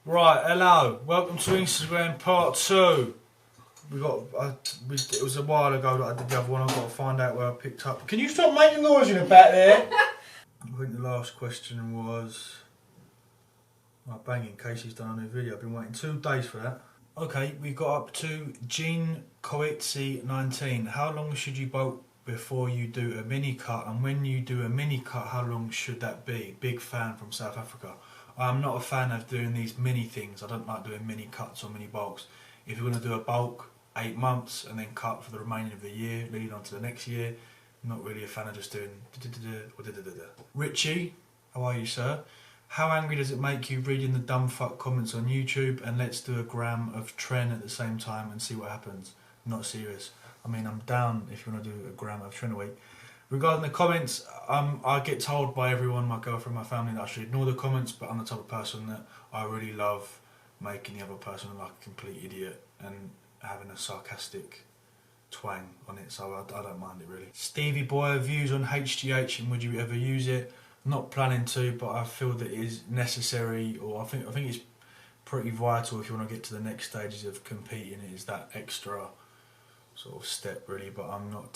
Right, hello. Welcome to Instagram part 2. It was a while ago that I did the other one. I've got to find out where I picked up. Can you stop making noise in the back there? I think the last question was... Oh, banging, Casey's done a new video. I've been waiting 2 days for that. Okay, we got up to G.H.M 19. How long should you bulk before you do a mini cut? And when you do a mini cut, how long should that be? Big fan from South Africa. I'm not a fan of doing these mini things. I don't like doing mini cuts or mini bulks. If you're going to do a bulk, 8 months and then cut for the remainder of the year, leading on to the next year. I'm not really a fan of just doing Richie, how are you, sir? How angry does it make you reading the dumb fuck comments on YouTube? And let's do a gram of Tren at the same time and see what happens. I'm not serious. I mean, I'm down if you want to do a gram of Tren a week. Regarding the comments, I get told by everyone, my girlfriend, my family, that I should ignore the comments, but I'm the type of person that I really love making the other person look like a complete idiot and having a sarcastic twang on it, so I don't mind it really. Stevie Boy, views on HGH and would you ever use it? Not planning to, but I feel that it is necessary, or I think it's pretty vital if you want to get to the next stages of competing. It is that extra sort of step really, but I'm not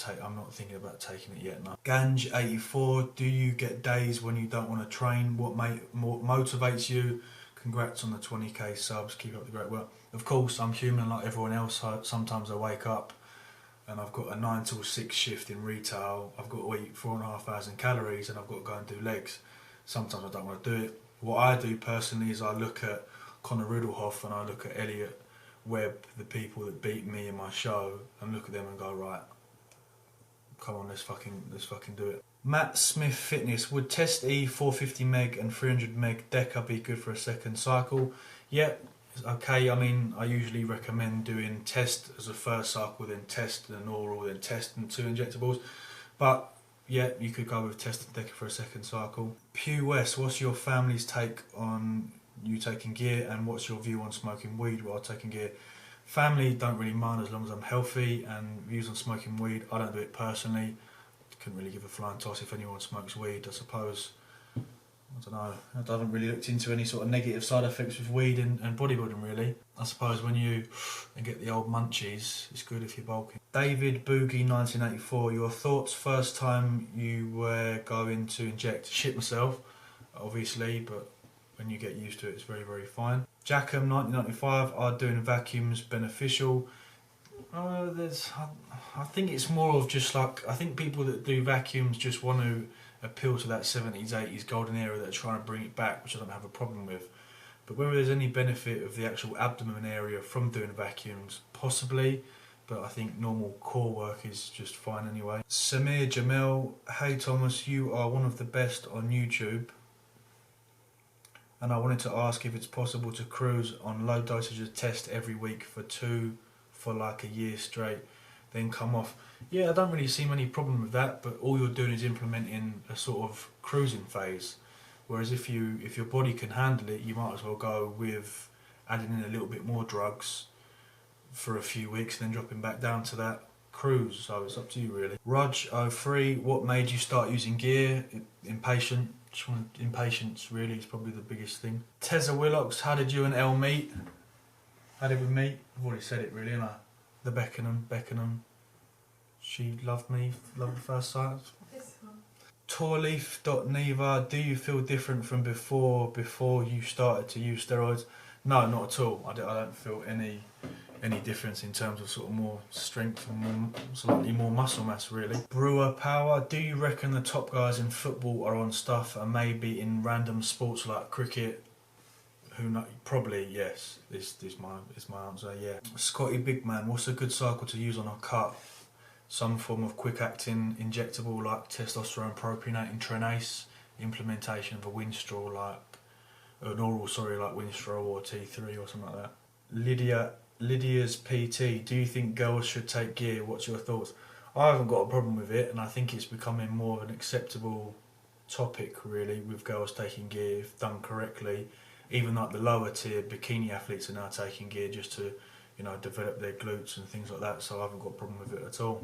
thinking about taking it yet. No. Ganj 84, do you get days when you don't want to train? What motivates you? Congrats on the 20k subs, keep up the great work. Of course, I'm human like everyone else. Sometimes I wake up and I've got a 9 till 6 shift in retail. I've got to eat 4,500 calories and I've got to go and do legs. Sometimes I don't want to do it. What I do personally is I look at Conor Riddlehoff and I look at Elliot Webb, the people that beat me in my show, and look at them and go, right, come on, let's fucking do it. Matt Smith Fitness, would Test E 450 meg and 300 meg Deca be good for a second cycle? Yep, it's okay. I mean, I usually recommend doing Test as a first cycle, then Test and oral, then Test and 2 injectables. But yeah, you could go with Test and Deca for a second cycle. Pew West, what's your family's take on you taking gear, and what's your view on smoking weed while taking gear? Family don't really mind as long as I'm healthy, and views on smoking weed, I don't do it personally. Couldn't really give a flying toss if anyone smokes weed, I suppose. I don't know, I haven't really looked into any sort of negative side effects with weed and bodybuilding really. I suppose when you get the old munchies, it's good if you're bulking. David Boogie 1984, your thoughts first time you were going to inject? Shit myself, obviously, but when you get used to it, it's very, very fine. G.H.M 1995, are doing vacuums beneficial? I think it's more of just like, I think people that do vacuums just want to appeal to that 70s, 80s golden era that are trying to bring it back, which I don't have a problem with. But whether there's any benefit of the actual abdomen area from doing vacuums, possibly, but I think normal core work is just fine anyway. Samir Jamil, hey Thomas, you are one of the best on YouTube. And I wanted to ask if it's possible to cruise on low dosages test every week for like a year straight, then come off. Yeah, I don't really see any problem with that, but all you're doing is implementing a sort of cruising phase. Whereas if your body can handle it, you might as well go with adding in a little bit more drugs for a few weeks, then dropping back down to that cruise. So it's up to you really. Rudge03, what made you start using gear? Impatient. Impatience really is probably the biggest thing. Tessa Willocks, how did you and Elle meet? How did we meet? I've already said it really, haven't I? The Beckenham. She loved me, loved at first sight. Torleaf.neva, do you feel different from before you started to use steroids? No, not at all. I don't feel any difference in terms of sort of more strength and slightly more muscle mass really. Brewer Power, do you reckon the top guys in football are on stuff and maybe in random sports like cricket? Who knows? Probably yes. This is my answer, yeah. Scotty Bigman, what's a good cycle to use on a cut? Some form of quick acting injectable like testosterone propionating Trenace, implementation of a Winstrol like an oral like Winstrol or T3 or something like that. Lydia's PT, do you think girls should take gear? What's your thoughts? I haven't got a problem with it, and I think it's becoming more of an acceptable topic really with girls taking gear if done correctly. Even like the lower tier bikini athletes are now taking gear just to, you know, develop their glutes and things like that, so I haven't got a problem with it at all.